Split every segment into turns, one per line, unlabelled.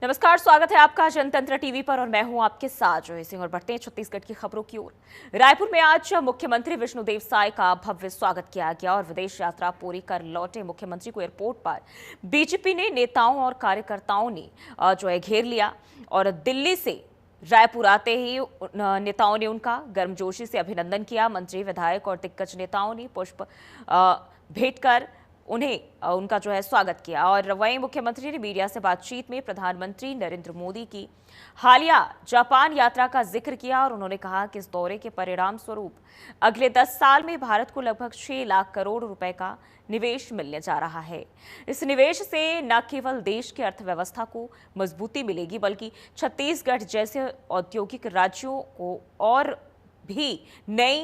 नमस्कार, स्वागत है आपका जनतंत्र टीवी पर और मैं हूं आपके साथ जोही सिंह। और बढ़ते हैं छत्तीसगढ़ की खबरों की ओर। रायपुर में आज मुख्यमंत्री विष्णुदेव साय का भव्य स्वागत किया गया और विदेश यात्रा पूरी कर लौटे मुख्यमंत्री को एयरपोर्ट पर बीजेपी ने नेताओं और कार्यकर्ताओं ने घेर लिया और दिल्ली से रायपुर आते ही नेताओं ने उनका गर्मजोशी से अभिनंदन किया। मंत्री, विधायक और दिग्गज नेताओं ने पुष्प भेंट कर उन्हें उनका स्वागत किया। और वहीं मुख्यमंत्री ने मीडिया से बातचीत में प्रधानमंत्री नरेंद्र मोदी की हालिया जापान यात्रा का जिक्र किया और उन्होंने कहा कि इस दौरे के परिणाम स्वरूप अगले 10 साल में भारत को लगभग 6 लाख करोड़ रुपए का निवेश मिलने जा रहा है। इस निवेश से न केवल देश की अर्थव्यवस्था को मजबूती मिलेगी बल्कि छत्तीसगढ़ जैसे औद्योगिक राज्यों को और भी नई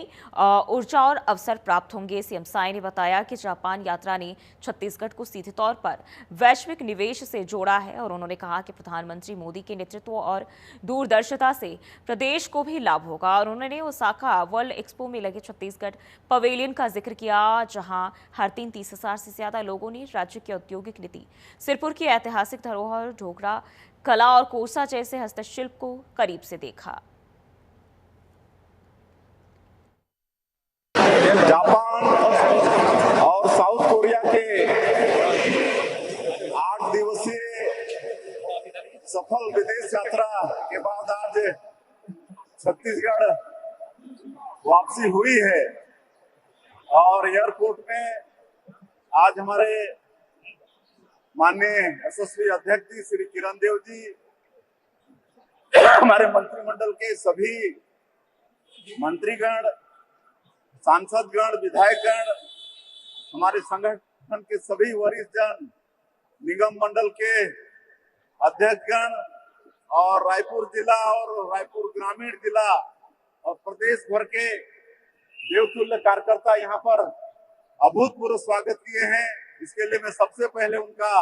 ऊर्जा और अवसर प्राप्त होंगे। सीएम साय ने बताया कि जापान यात्रा ने छत्तीसगढ़ को सीधे तौर पर वैश्विक निवेश से जोड़ा है और उन्होंने कहा कि प्रधानमंत्री मोदी के नेतृत्व और दूरदर्शिता से प्रदेश को भी लाभ होगा। और उन्होंने ओसाका वर्ल्ड एक्सपो में लगे छत्तीसगढ़ पवेलियन का जिक्र किया, जहां हर 30,000 से ज्यादा लोगों ने राज्य की औद्योगिक नीति, सिरपुर की ऐतिहासिक धरोहर, ढोकरा कला और कोरसा जैसे हस्तशिल्प को करीब से देखा।
जापान और साउथ कोरिया के 8 दिवसीय सफल विदेश यात्रा के बाद आज छत्तीसगढ़ वापसी हुई है और एयरपोर्ट में आज हमारे माननीय यशस्वी अध्यक्ष जी श्री किरण देव जी, हमारे मंत्रिमंडल के सभी मंत्रीगण, सांसदगण, विधायकगण, हमारे संगठन के सभी वरिष्ठ जन, निगम मंडल के अध्यक्षगण और रायपुर जिला और रायपुर ग्रामीण जिला और प्रदेश भर के देवतुल्य कार्यकर्ता यहाँ पर अभूतपूर्व स्वागत किए हैं। इसके लिए मैं सबसे पहले उनका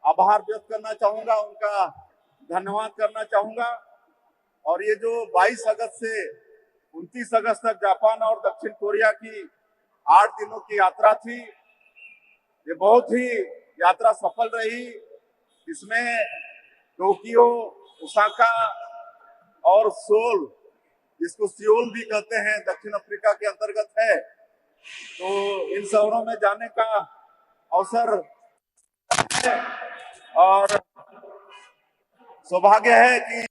आभार व्यक्त करना चाहूंगा, उनका धन्यवाद करना चाहूंगा। और ये जो 22 अगस्त से 29 अगस्त तक जापान और दक्षिण कोरिया की 8 दिनों की यात्रा थी, ये बहुत ही यात्रा सफल रही। इसमें टोक्यो, ओसाका और सोल, जिसको सियोल भी कहते हैं, दक्षिण अफ्रीका के अंतर्गत है, तो इन शहरों में जाने का अवसर और सौभाग्य है कि।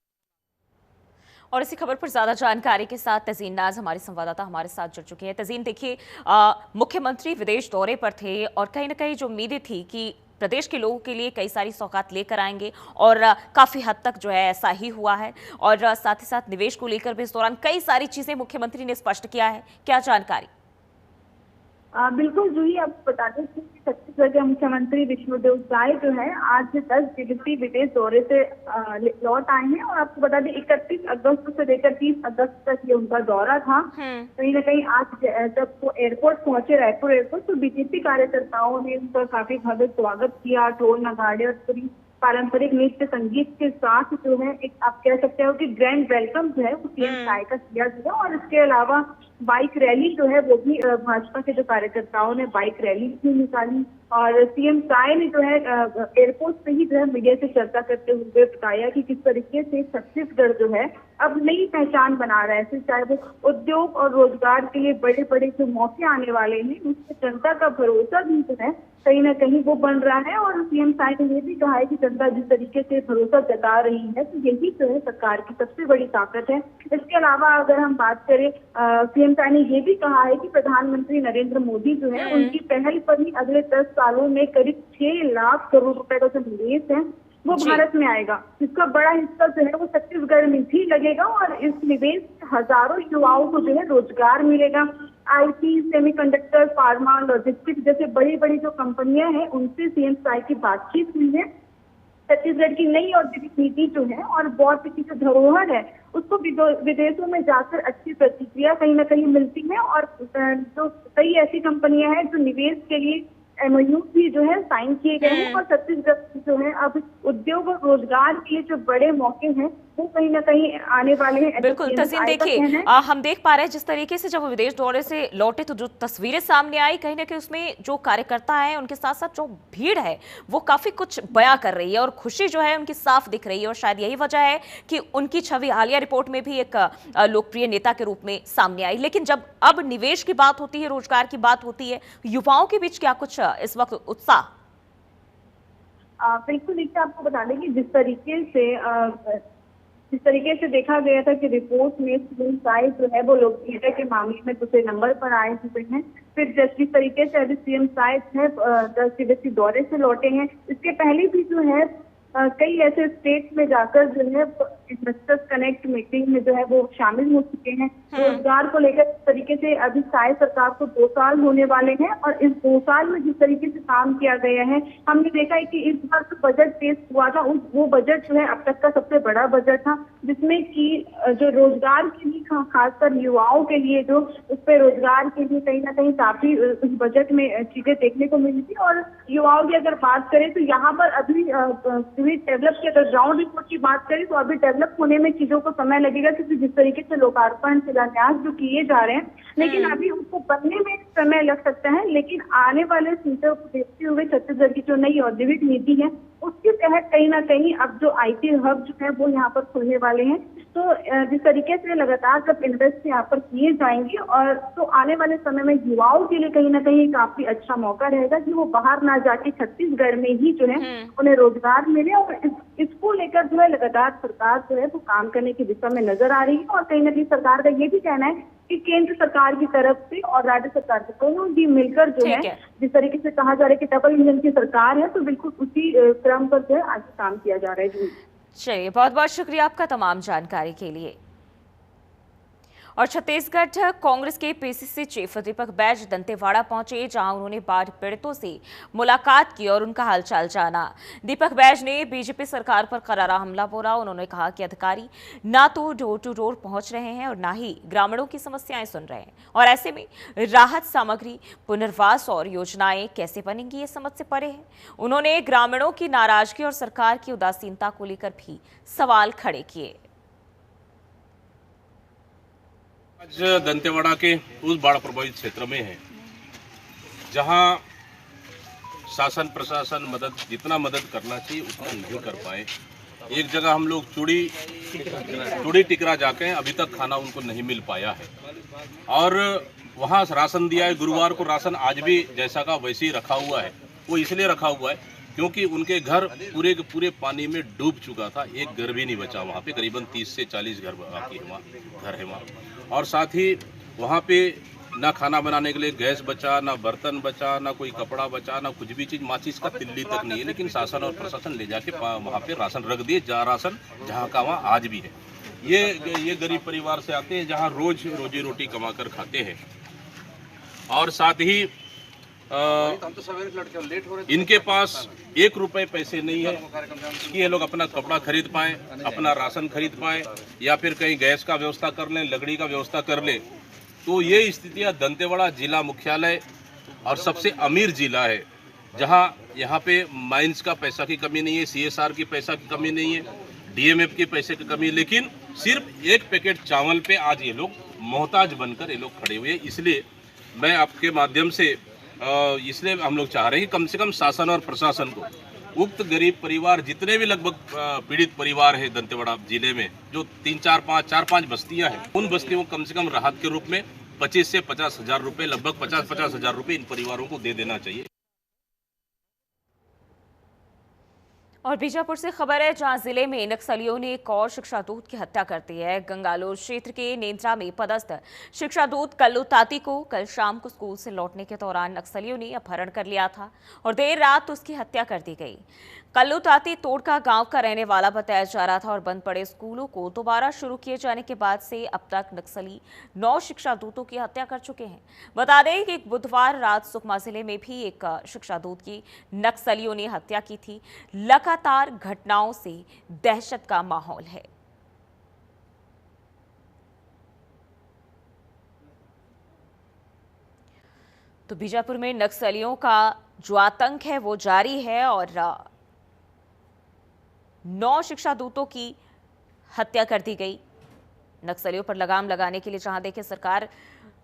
और इसी खबर पर ज्यादा जानकारी के साथ तजीन नाज हमारी संवाददाता हमारे साथ जुड़ चुके हैं। तजीन, देखिए, मुख्यमंत्री विदेश दौरे पर थे और कहीं ना कहीं जो उम्मीदें थी कि प्रदेश के लोगों के लिए कई सारी सौगात लेकर आएंगे और काफी हद तक ऐसा ही हुआ है। और साथ ही साथ निवेश को लेकर भी इस दौरान कई सारी चीजें मुख्यमंत्री ने स्पष्ट किया है। क्या जानकारी?
बिल्कुल जूही, आप बता दें कि छत्तीसगढ़ के मुख्यमंत्री विष्णुदेव साय जो है आज 10 दिवसीय विदेश दौरे से लौट आए हैं। और आपको बता दें 31 अगस्त से लेकर 30 अगस्त तक ये उनका दौरा था। कहीं ना कहीं आज जब वो एयरपोर्ट पहुंचे, रायपुर एयरपोर्ट, तो बीजेपी कार्यकर्ताओं ने उनका काफी भव्य स्वागत किया। ढोल नगाड़े और पूरी पारंपरिक नृत्य संगीत के साथ जो है एक आप कह सकते हो कि ग्रैंड वेलकम जो है वो सीएम साय का किया गया। और इसके अलावा बाइक रैली जो है वो भी भाजपा के जो कार्यकर्ताओं ने बाइक रैली भी निकाली। और सीएम साय ने जो है एयरपोर्ट से ही जो है मीडिया से चर्चा करते हुए बताया कि किस तरीके से छत्तीसगढ़ जो है अब नई पहचान बना रहा है, चाहे वो उद्योग और रोजगार के लिए बड़े बड़े जो मौके आने वाले हैं, उससे जनता का भरोसा भी जो है कहीं ना कहीं वो बन रहा है। और सीएम साय ने ये भी कहा है कि जनता जिस तरीके से भरोसा जता रही है, तो यही जो है सरकार की सबसे बड़ी ताकत है। इसके अलावा अगर हम बात करें, सीएम साय ने ये भी कहा है कि प्रधानमंत्री नरेंद्र मोदी जो है उनकी पहल पर ही अगले 10 सालों में करीब 6 लाख करोड़ रुपए का जो निवेश है वो भारत में आएगा, जिसका बड़ा हिस्सा जो है वो छत्तीसगढ़ में भी लगेगा। और इस निवेश से हजारों युवाओं को जो है रोजगार मिलेगा। आईटी, सेमीकंडक्टर, फार्मा, लॉजिस्टिक्स जैसे बड़ी बड़ी जो कंपनियां हैं उनसे सीएम साय की बातचीत हुई है। छत्तीसगढ़ की नई औद्योगिक नीति जो है और बौद्ध की जो धरोहर है उसको विदेशों में जाकर अच्छी प्रतिक्रिया कहीं ना कहीं मिलती है। और जो कई ऐसी कंपनियां हैं जो निवेश के लिए MOU भी जो है साइन किए गए हैं। और छत्तीसगढ़ जो है अब उद्योग और रोजगार के लिए जो बड़े मौके हैं वो कहीं ना कहीं आने वाले हैं।
बिल्कुल तस्नीम, देखिए हम देख पा रहे हैं जिस तरीके से जब वो विदेश दौरे से लौटे तो जो तस्वीरें सामने आई, कहीं ना कहीं उसमें जो कार्यकर्ता है उनके साथ साथ जो भीड़ है वो काफी कुछ बयां कर रही है और खुशी जो है उनकी साफ दिख रही है। और शायद यही वजह है कि उनकी छवि हालिया रिपोर्ट में भी एक लोकप्रिय नेता के रूप में सामने आई। लेकिन जब अब निवेश की बात होती है, रोजगार की बात होती है, युवाओं के बीच क्या कुछ इस वक्त उत्साह?
बिल्कुल, देखिए आपको बता दें कि जिस तरीके से देखा गया था कि रिपोर्ट में सीएम साइज जो है वो लोकप्रियता के मामले में दूसरे नंबर पर आए हुए हैं। फिर जिस तरीके से अभी सीएम साइज है 10 दिवसीय दौरे से लौटे हैं, इसके पहले भी जो है कई ऐसे स्टेट में जाकर जो है इन्वेस्टर्स कनेक्ट मीटिंग में जो है वो शामिल हो चुके हैं। रोजगार को लेकर इस तरीके से अभी साइज सरकार को 2 साल होने वाले हैं और इस 2 साल में जिस तरीके से काम किया गया है, हमने देखा है कि इस बार जो बजट पेश हुआ था वो बजट जो है अब तक का सबसे बड़ा बजट था, जिसमें कि जो रोजगार के लिए खासकर युवाओं के लिए जो उस पर रोजगार के लिए कहीं ना कहीं काफी उस बजट में चीजें देखने को मिली थी। और युवाओं की अगर बात करें तो यहाँ पर अभी डेवलप की अगर ग्राउंड रिपोर्ट की बात करें तो अभी डेवलप होने में चीजों को समय लगेगा, क्योंकि जिस तरीके से लोकार्पण शिलान्यास जो किए जा रहे हैं, लेकिन अभी उसको बनने में समय लग सकता है। लेकिन आने वाले फ्यूचर को देखते हुए छत्तीसगढ़ की जो नई औद्योगिक नीति है उसके तहत कहीं ना कहीं अब जो आईटी हब जो है वो यहाँ पर खुलने वाले हैं। तो जिस तरीके से लगातार जब इन्वेस्ट यहाँ पर किए जाएंगे और तो आने वाले समय में युवाओं के लिए कहीं ना कहीं काफी अच्छा मौका रहेगा कि वो बाहर ना जाके छत्तीसगढ़ में ही जो है उन्हें रोजगार मिले। और इसको लेकर जो है लगातार सरकार जो है वो काम करने की दिशा में नजर आ रही है। और कहीं ना कहीं सरकार का ये भी कहना है कि केंद्र सरकार की तरफ से और राज्य सरकार से दोनों भी मिलकर जो है जिस तरीके से कहा जा रहा है कि डबल इंजन की सरकार है, तो बिल्कुल उसी क्रम पर जो है आज काम किया जा रहा है। जी
चलिए, बहुत बहुत शुक्रिया आपका तमाम जानकारी के लिए। और छत्तीसगढ़ कांग्रेस के पीसीसी चीफ दीपक बैज दंतेवाड़ा पहुंचे, जहां उन्होंने बाढ़ पीड़ितों से मुलाकात की और उनका हालचाल जाना। दीपक बैज ने बीजेपी सरकार पर करारा हमला बोला। उन्होंने कहा कि अधिकारी ना तो डोर टू डोर पहुंच रहे हैं और ना ही ग्रामीणों की समस्याएं सुन रहे हैं, और ऐसे में राहत सामग्री, पुनर्वास और योजनाएं कैसे बनेंगी, ये समझ से परे है। उन्होंने ग्रामीणों की नाराजगी और सरकार की उदासीनता को लेकर भी सवाल खड़े किए।
आज दंतेवाड़ा के उस बाढ़ प्रभावित क्षेत्र में है जहां शासन प्रशासन जितना मदद करना चाहिए उतना नहीं कर पाए। एक जगह हम लोग चूड़ी टिकरा जाके अभी तक खाना उनको नहीं मिल पाया है, और वहां राशन दिया है। गुरुवार को राशन आज भी जैसा का वैसे ही रखा हुआ है। वो इसलिए रखा हुआ है क्योंकि उनके घर पूरे के पूरे पानी में डूब चुका था। एक घर भी नहीं बचा वहाँ पे, करीबन 30 से 40 घर बाकी घर है वहाँ। और साथ ही वहाँ पे ना खाना बनाने के लिए गैस बचा, ना बर्तन बचा, ना कोई कपड़ा बचा, ना कुछ भी चीज़, माचिस का तिल्ली तक नहीं है। लेकिन शासन और प्रशासन ले जाके वहाँ पे राशन रख दिए, राशन जहाँ का वहाँ आज भी है। ये गरीब परिवार से आते हैं जहाँ रोज रोजी रोटी कमा कर खाते हैं। और साथ ही इनके पास 1 रुपए पैसे नहीं है कि ये लोग अपना कपड़ा खरीद पाएं, अपना राशन खरीद पाएं, या फिर कहीं गैस का व्यवस्था कर लें, लकड़ी का व्यवस्था कर लें। तो ये स्थितियां दंतेवाड़ा जिला मुख्यालय और सबसे अमीर जिला है, जहां यहाँ पे माइंस का पैसा की कमी नहीं है, CSR की पैसा की कमी नहीं है, DMF के पैसे की कमी है, लेकिन सिर्फ 1 पैकेट चावल पे आज ये लोग मोहताज बनकर ये लोग खड़े हुए हैं। इसलिए मैं आपके माध्यम से इसलिए हम लोग चाह रहे हैं कि कम से कम शासन और प्रशासन को उक्त गरीब परिवार, जितने भी लगभग पीड़ित परिवार है दंतेवाड़ा जिले में, जो 4-5 बस्तियां हैं, उन बस्तियों को कम से कम राहत के रूप में 25 से 50 हजार रुपये, लगभग 50 हजार रुपये इन परिवारों को दे देना चाहिए।
और बीजापुर से खबर है, जहां जिले में नक्सलियों ने एक और शिक्षा दूत की हत्या कर दी है। गंगालोर क्षेत्र के नेंद्रा में पदस्थ शिक्षा दूत कल्लू ताती को कल शाम को स्कूल से लौटने के दौरान नक्सलियों ने अपहरण कर लिया था और देर रात उसकी हत्या कर दी गई। कल्लू ताती तोड़का गांव का रहने वाला बताया जा रहा था और बंद पड़े स्कूलों को दोबारा शुरू किए जाने के बाद से अब तक नक्सली 9 शिक्षा दूतों की हत्या कर चुके हैं। बता दें कि बुधवार रात सुकमा जिले में भी एक शिक्षा दूत की नक्सलियों ने हत्या की थी। लगातार घटनाओं से दहशत का माहौल है। तो बीजापुर में नक्सलियों का जो आतंक है वो जारी है और 9 शिक्षा दूतों की हत्या कर दी गई। नक्सलियों पर लगाम लगाने के लिए जहां देखें सरकार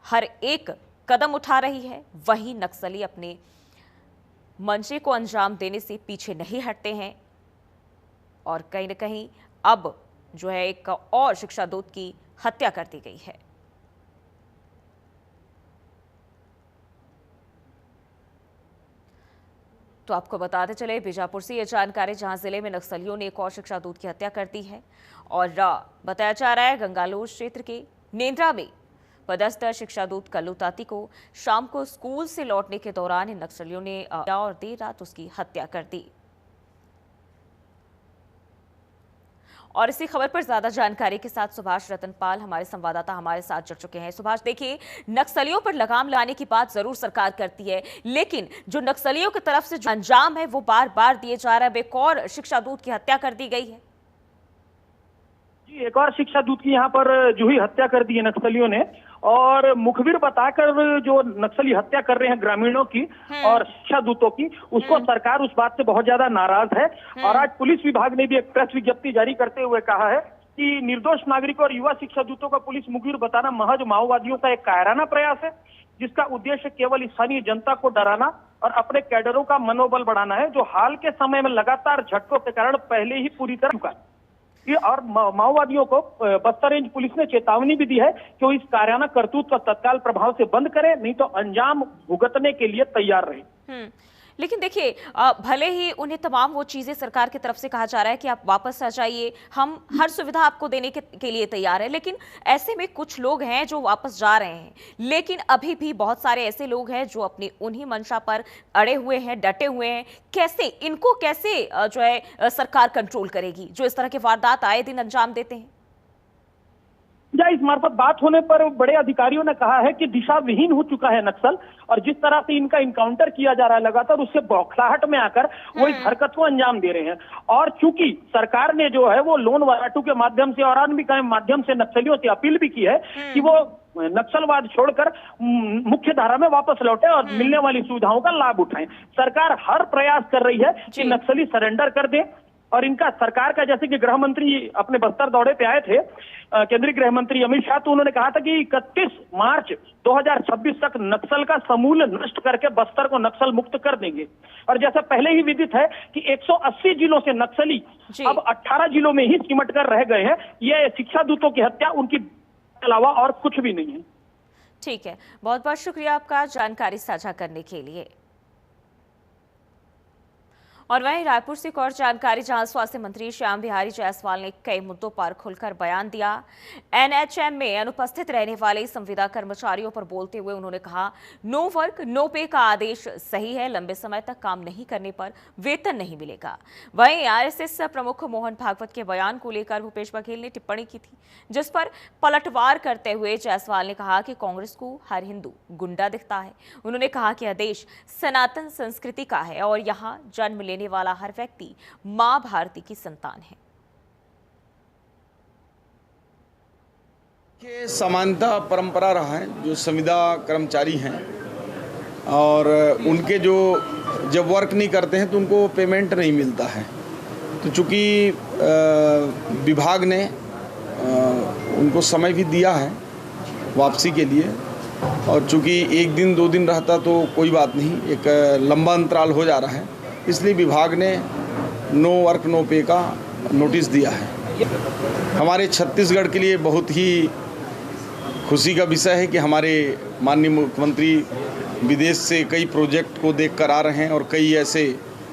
हर एक कदम उठा रही है, वहीं नक्सली अपने मंशे को अंजाम देने से पीछे नहीं हटते हैं और कहीं न कहीं अब जो है एक और शिक्षा दूत की हत्या कर दी गई है। तो आपको बताते चले बीजापुर से ये जानकारी, जहां जिले में नक्सलियों ने एक और शिक्षा दूत की हत्या कर दी है और बताया जा रहा है गंगालूर क्षेत्र के नेंद्रा में पदस्थ शिक्षा दूत कल्लू ताती को शाम को स्कूल से लौटने के दौरान इन नक्सलियों ने और देर रात उसकी हत्या कर दी। और इसी खबर पर ज्यादा जानकारी के साथ सुभाष रतनपाल हमारे संवाददाता हमारे साथ जुड़ चुके हैं। सुभाष, देखिए, नक्सलियों पर लगाम लगाने की बात जरूर सरकार करती है, लेकिन जो नक्सलियों की तरफ से जो अंजाम है वो बार बार दिए जा रहा है। एक और शिक्षा दूत की हत्या कर दी गई है।
जी, एक और शिक्षा दूत की यहाँ पर जो ही हत्या कर दी है नक्सलियों ने, और मुखबिर बताकर जो नक्सली हत्या कर रहे हैं ग्रामीणों की और शिक्षा दूतों की, उसको सरकार उस बात से बहुत ज्यादा नाराज है। और आज पुलिस विभाग ने भी एक प्रेस विज्ञप्ति जारी करते हुए कहा है कि निर्दोष नागरिकों और युवा शिक्षा दूतों का पुलिस मुखबिर बताना महज माओवादियों का एक कायराना प्रयास है, जिसका उद्देश्य केवल स्थानीय जनता को डराना और अपने कैडरों का मनोबल बढ़ाना है, जो हाल के समय में लगातार झटकों के कारण पहले ही पूरी तरह चुका है। और माओवादियों को बस्तर रेंज पुलिस ने चेतावनी भी दी है कि वो इस कायराना करतूत का तत्काल प्रभाव से बंद करें, नहीं तो अंजाम भुगतने के लिए तैयार रहे।
लेकिन देखिए, भले ही उन्हें तमाम वो चीजें सरकार की तरफ से कहा जा रहा है कि आप वापस आ जाइए, हम हर सुविधा आपको देने के लिए तैयार है, लेकिन ऐसे में कुछ लोग हैं जो वापस जा रहे हैं, लेकिन अभी भी बहुत सारे ऐसे लोग हैं जो अपनी उन्हीं मंशा पर अड़े हुए हैं, डटे हुए हैं। कैसे इनको जो है सरकार कंट्रोल करेगी, जो इस तरह के वारदात आए दिन अंजाम देते हैं?
इस मार्फत बात होने पर बड़े अधिकारियों ने कहा है कि दिशा विहीन हो चुका है नक्सल, और जिस तरह से इनका इनकाउंटर किया जा रहा है लगातार, उससे बौखलाहट में आकर वो इस हरकत को अंजाम दे रहे हैं। और चूंकि सरकार ने जो है वो लोन वराटू के माध्यम से और अन्य के माध्यम से नक्सलियों से अपील भी की है कि वो नक्सलवाद छोड़कर मुख्य धारा में वापस लौटे और मिलने वाली सुविधाओं का लाभ उठाएं। सरकार हर प्रयास कर रही है कि नक्सली सरेंडर कर दे। और इनका सरकार का, जैसे कि गृह मंत्री अपने बस्तर दौरे पे आए थे, केंद्रीय गृह मंत्री अमित शाह, तो उन्होंने कहा था कि 31 मार्च 2026 तक नक्सल का समूल नष्ट करके बस्तर को नक्सल मुक्त कर देंगे। और जैसा पहले ही विदित है कि 180 जिलों से नक्सली अब 18 जिलों में ही सिमट कर रह गए हैं। ये शिक्षा दूतों की हत्या उनकी अलावा और कुछ भी नहीं है।
ठीक है, बहुत बहुत शुक्रिया आपका जानकारी साझा करने के लिए। और वहीं रायपुर से एक और जानकारी, जहां स्वास्थ्य मंत्री श्याम बिहारी जायसवाल ने कई मुद्दों पर खुलकर बयान दिया। एनएचएम में अनुपस्थित रहने वाले संविदा कर्मचारियों पर बोलते हुए उन्होंने कहा, नो वर्क नो पे का आदेश सही है, लंबे समय तक काम नहीं करने पर वेतन नहीं मिलेगा। वहीं आरएसएस प्रमुख मोहन भागवत के बयान को लेकर भूपेश बघेल ने टिप्पणी की थी, जिस पर पलटवार करते हुए जायसवाल ने कहा कि कांग्रेस को हर हिंदू गुंडा दिखता है। उन्होंने कहा कि यह देश सनातन संस्कृति का है और यहाँ जन्म लेने वाला हर व्यक्ति मां भारती की संतान है।
समानता परंपरा रहा है, जो संविदा कर्मचारी हैं और उनके जो जब वर्क नहीं करते हैं तो उनको पेमेंट नहीं मिलता है। तो चूंकि विभाग ने उनको समय भी दिया है वापसी के लिए, और चूंकि एक दिन 2 दिन रहता तो कोई बात नहीं, एक लंबा अंतराल हो जा रहा है, इसलिए विभाग ने नो वर्क नो पे का नोटिस दिया है। हमारे छत्तीसगढ़ के लिए बहुत ही खुशी का विषय है कि हमारे माननीय मुख्यमंत्री विदेश से कई प्रोजेक्ट को देख कर आ रहे हैं और कई ऐसे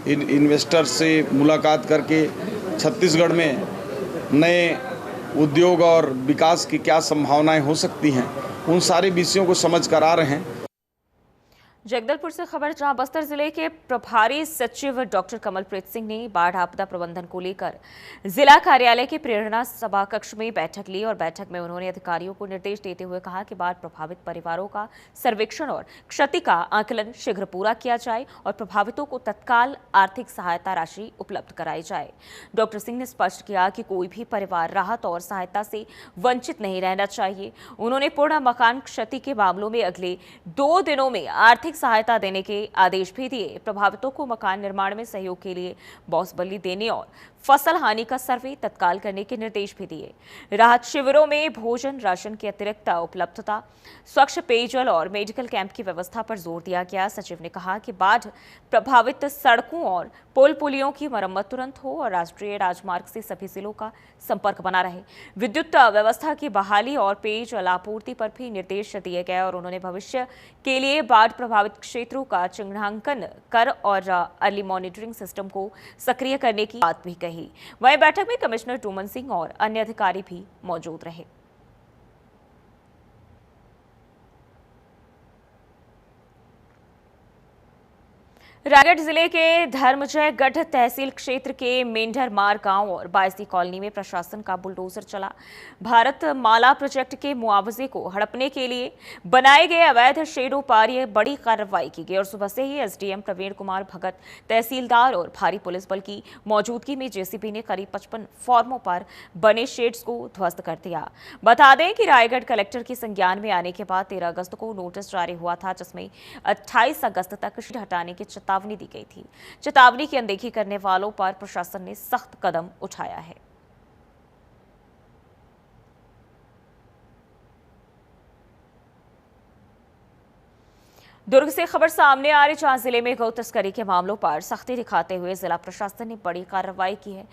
इन्वेस्टर से मुलाकात करके छत्तीसगढ़ में नए उद्योग और विकास की क्या संभावनाएं हो सकती हैं, उन सारे विषयों को समझ कर आ रहे हैं।
जगदलपुर से खबर, जहां बस्तर जिले के प्रभारी सचिव डॉक्टर कमलप्रीत सिंह ने बाढ़ आपदा प्रबंधन को लेकर जिला कार्यालय के प्रेरणा सभा कक्ष में बैठक ली और बैठक में उन्होंने अधिकारियों को निर्देश देते हुए कहा कि बाढ़ प्रभावित परिवारों का सर्वेक्षण और क्षति का आकलन शीघ्र पूरा किया जाए और प्रभावितों को तत्काल आर्थिक सहायता राशि उपलब्ध कराई जाए। डॉक्टर सिंह ने स्पष्ट किया कि कोई भी परिवार राहत और सहायता से वंचित नहीं रहना चाहिए। उन्होंने पूर्ण मकान क्षति के मामलों में अगले 2 दिनों में आर्थिक सहायता देने के आदेश भी दिए। प्रभावितों को मकान निर्माण में सहयोग के लिए बांस बल्ली देने और फसल हानि का सर्वे तत्काल करने के निर्देश भी दिए। राहत शिविरों में भोजन राशन की अतिरिक्त उपलब्धता, स्वच्छ पेयजल और मेडिकल कैंप की व्यवस्था पर जोर दिया गया। सचिव ने कहा कि बाढ़ प्रभावित सड़कों और पुल पुलियों की मरम्मत तुरंत हो और राष्ट्रीय राजमार्ग से सभी जिलों का संपर्क बना रहे। विद्युत व्यवस्था की बहाली और पेयजल आपूर्ति पर भी निर्देश दिए गए और उन्होंने भविष्य के लिए बाढ़ प्रभावित क्षेत्रों का चिन्हांकन कर और अर्ली मॉनिटरिंग सिस्टम को सक्रिय करने की बात भी कही। वहीं बैठक में कमिश्नर टूमन सिंह और अन्य अधिकारी भी मौजूद रहे। रायगढ़ जिले के धर्मजयगढ़ तहसील क्षेत्र के मेंढरमार गांव और बायसी कॉलोनी में प्रशासन का बुलडोजर चला। भारत माला प्रोजेक्ट के मुआवजे को हड़पने के लिए बनाए गए अवैध शेडों पर यह बड़ी कार्रवाई की गई और सुबह से ही एसडीएम प्रवीण कुमार भगत, तहसीलदार और भारी पुलिस बल की मौजूदगी में जेसीबी ने करीब 55 फॉर्मों पर बने शेड्स को ध्वस्त कर दिया। बता दें कि रायगढ़ कलेक्टर के संज्ञान में आने के बाद 13 अगस्त को नोटिस जारी हुआ था, जिसमें 28 अगस्त तक शेड हटाने की चेतावनी दी गई थी। चेतावनी की अनदेखी करने वालों पर प्रशासन ने सख्त कदम उठाया है। दुर्ग से खबर सामने आ रही, जहां जिले में गौ तस्करी के मामलों पर सख्ती दिखाते हुए जिला प्रशासन ने बड़ी कार्रवाई की है।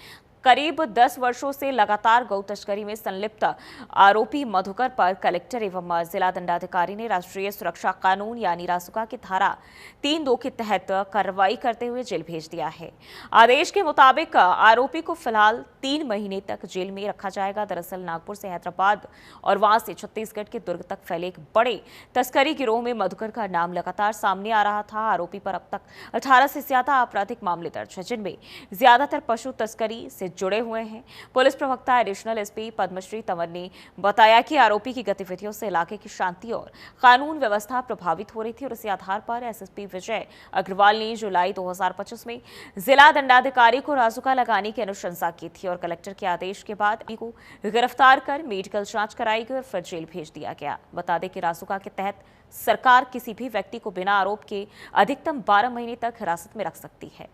करीब 10 वर्षों से लगातार गौ तस्करी में संलिप्त आरोपी मधुकर पर कलेक्टर एवं जिला दंडाधिकारी ने राष्ट्रीय सुरक्षा कानून यानी रासुका की धारा 3(2) के तहत कार्रवाई करते हुए जेल भेज दिया है। आदेश के मुताबिक आरोपी को फिलहाल 3 महीने तक जेल में रखा जाएगा। दरअसल नागपुर से हैदराबाद और वहां से छत्तीसगढ़ के दुर्ग तक फैले एक बड़े तस्करी गिरोह में मधुकर का नाम लगातार सामने आ रहा था। आरोपी पर अब तक 18 से ज्यादा आपराधिक मामले दर्ज है, जिनमें ज्यादातर पशु तस्करी से जुड़े हुए हैं। पुलिस प्रवक्ता एडिशनल एसपी पद्मश्री तंवर ने बताया कि आरोपी की गतिविधियों से इलाके की शांति और कानून व्यवस्था प्रभावित हो रही थी और इसी आधार पर एसएसपी विजय अग्रवाल ने जुलाई 2025 में जिला दंडाधिकारी को रासुका लगाने की अनुशंसा की थी और कलेक्टर के आदेश के बाद को गिरफ्तार कर मेडिकल जांच कराई गई और फिर जेल भेज दिया गया। बता दें कि रासुका के तहत सरकार किसी भी व्यक्ति को बिना आरोप के अधिकतम 12 महीने तक हिरासत में रख सकती है।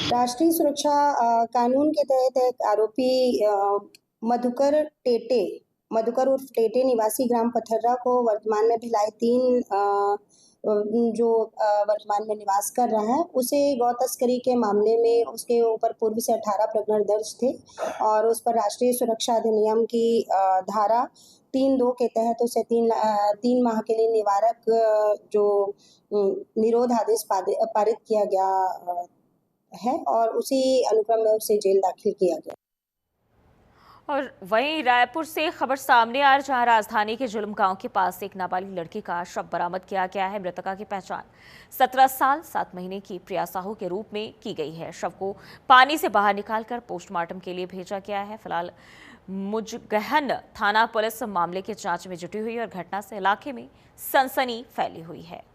राष्ट्रीय सुरक्षा कानून के तहत एक आरोपी मधुकर उर्फ टेटे निवासी ग्राम पथर्रा को वर्तमान में भिलाई 3 जो वर्तमान में निवास कर रहा है, उसे गौ तस्करी के मामले में उसके ऊपर पूर्व से 18 प्रकरण दर्ज थे और उस पर राष्ट्रीय सुरक्षा अधिनियम की धारा 3(2) के तहत उसे 3 माह के लिए निवारक जो निरोध आदेश पारित किया गया है और उसी अनुक्रम में उसे जेल दाखिल किया गया।
और वहीं रायपुर से खबर सामने आ रही, जहां राजधानी के जुलम गांव के पास एक नाबालिग लड़की का शव बरामद किया गया है। मृतका की पहचान 17 साल 7 महीने की प्रिया साहू के रूप में की गई है। शव को पानी से बाहर निकालकर पोस्टमार्टम के लिए भेजा गया है। फिलहाल मुजगहन थाना पुलिस मामले की जांच में जुटी हुई और घटना से इलाके में सनसनी फैली हुई है।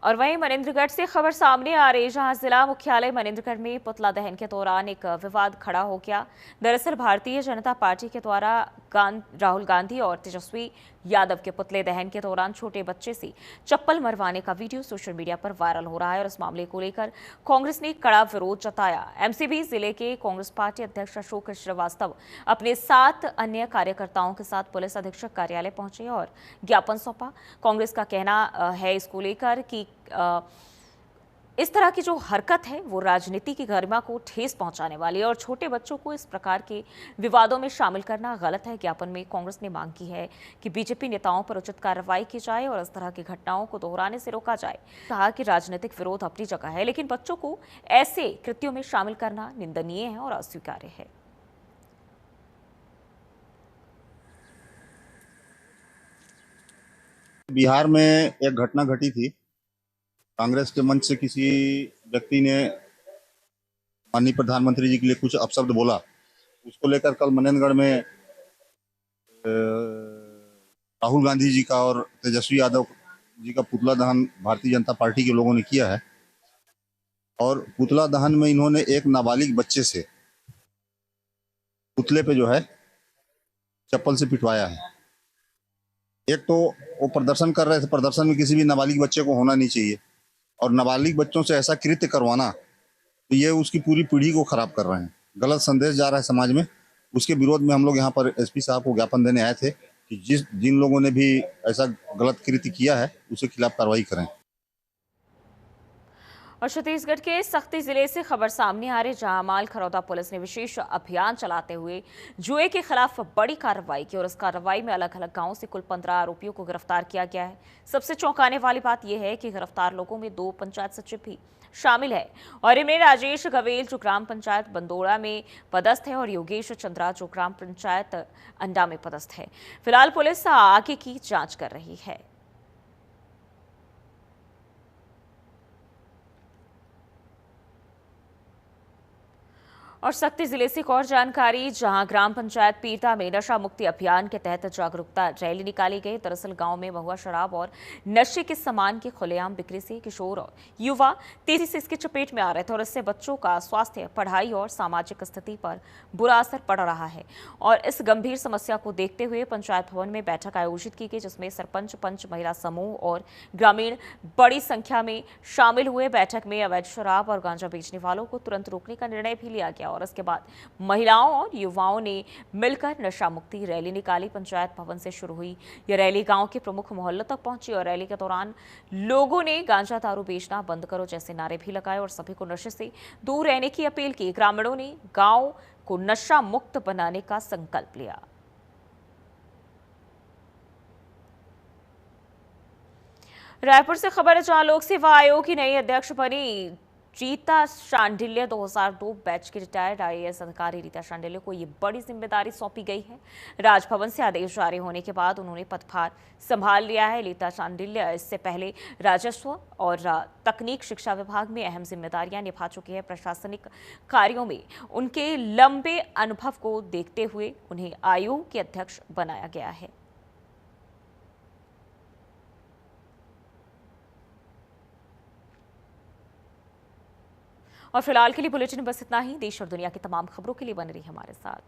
और वहीं मनेंद्रगढ़ से खबर सामने आ रही, जहां जिला मुख्यालय मनेंद्रगढ़ में पुतला दहन के दौरान एक विवाद खड़ा हो गया। दरअसल भारतीय जनता पार्टी के द्वारा राहुल गांधी और तेजस्वी यादव के पुतले दहन के दौरान छोटे बच्चे से चप्पल मरवाने का वीडियो सोशल मीडिया पर वायरल हो रहा है और इस मामले को लेकर कांग्रेस ने कड़ा विरोध जताया। एमसीबी जिले के कांग्रेस पार्टी अध्यक्ष अशोक श्रीवास्तव अपने 7 अन्य कार्यकर्ताओं के साथ पुलिस अधीक्षक कार्यालय पहुंचे और ज्ञापन सौंपा। कांग्रेस का कहना है इसको लेकर कि इस तरह की जो हरकत है वो राजनीति की गरिमा को ठेस पहुंचाने वाली है और छोटे बच्चों को इस प्रकार के विवादों में शामिल करना गलत है। ज्ञापन में कांग्रेस ने मांग की है कि बीजेपी नेताओं पर उचित कार्रवाई की जाए और इस तरह की घटनाओं को दोहराने से रोका जाए। कहा कि राजनीतिक विरोध अपनी जगह है, लेकिन बच्चों को ऐसे कृत्यों में शामिल करना निंदनीय है और अस्वीकार्य है।
बिहार में एक घटना घटी थी। कांग्रेस के मंच से किसी व्यक्ति ने माननीय प्रधानमंत्री जी के लिए कुछ अपशब्द बोला, उसको लेकर कल मनेंद्रगढ़ में राहुल गांधी जी का और तेजस्वी यादव जी का पुतला दहन भारतीय जनता पार्टी के लोगों ने किया है और पुतला दहन में इन्होंने एक नाबालिग बच्चे से पुतले पे जो है
चप्पल से पिटवाया है। एक तो वो प्रदर्शन कर रहे थे, प्रदर्शन में किसी भी नाबालिग बच्चे को होना नहीं चाहिए, और नाबालिग बच्चों से ऐसा कृत्य करवाना, तो ये उसकी पूरी पीढ़ी को खराब कर रहे हैं। गलत संदेश जा रहा है समाज में। उसके विरोध में हम लोग यहाँ पर एसपी साहब को ज्ञापन देने आए थे कि जिन लोगों ने भी ऐसा गलत कृत्य किया है उसके खिलाफ कार्रवाई करें।
और छत्तीसगढ़ के सख्ती जिले से खबर सामने आ रही, जहां माल खरौदा पुलिस ने विशेष अभियान चलाते हुए जुए के खिलाफ बड़ी कार्रवाई की और इस कार्रवाई में अलग अलग गांवों से कुल 15 आरोपियों को गिरफ्तार किया गया है। सबसे चौंकाने वाली बात यह है कि गिरफ्तार लोगों में 2 पंचायत सचिव भी शामिल है और इनमें राजेश गवेल जो ग्राम पंचायत बंदोड़ा में पदस्थ है और योगेश चंद्रा जो ग्राम पंचायत अंडा में पदस्थ है। फिलहाल पुलिस आगे की जांच कर रही है। और सख्ती जिले से एक और जानकारी, जहां ग्राम पंचायत पीरता में नशा मुक्ति अभियान के तहत जागरूकता रैली निकाली गई। दरअसल गांव में महुआ शराब और नशे के सामान की खुलेआम बिक्री से किशोर और युवा तेजी से इसकी चपेट में आ रहे थे और इससे बच्चों का स्वास्थ्य, पढ़ाई और सामाजिक स्थिति पर बुरा असर पड़ रहा है। और इस गंभीर समस्या को देखते हुए पंचायत भवन में बैठक आयोजित की गई, जिसमें सरपंच, पंच, महिला समूह और ग्रामीण बड़ी संख्या में शामिल हुए। बैठक में अवैध शराब और गांजा बेचने वालों को तुरंत रोकने का निर्णय भी लिया गया और इसके बाद महिलाओं और युवाओं ने मिलकर नशा मुक्ति रैली निकाली। पंचायत भवन से शुरू हुई यह रैली गांव के प्रमुख मोहल्लों तक पहुंची और रैली के दौरान लोगों ने गांजा दारू बेचना बंद करो जैसे नारे भी लगाए और सभी को नशे से दूर रहने की अपील की। ग्रामीणों ने गांव को नशा मुक्त बनाने का संकल्प लिया। रायपुर से खबर है, जहां लोक सेवा आयोग की नई अध्यक्ष बनी रीता शांडिल्य 2002 बैच की रिटायर्ड आईएएस अधिकारी रीता शांडिल्य को ये बड़ी जिम्मेदारी सौंपी गई है। राजभवन से आदेश जारी होने के बाद उन्होंने पदभार संभाल लिया है। रीता शांडिल्य इससे पहले राजस्व और तकनीक शिक्षा विभाग में अहम जिम्मेदारियां निभा चुकी है। प्रशासनिक कार्यों में उनके लंबे अनुभव को देखते हुए उन्हें आयोग के अध्यक्ष बनाया गया है। और फिलहाल के लिए बुलेटिन बस इतना ही। देश और दुनिया की तमाम खबरों के लिए बने रहिए हमारे साथ।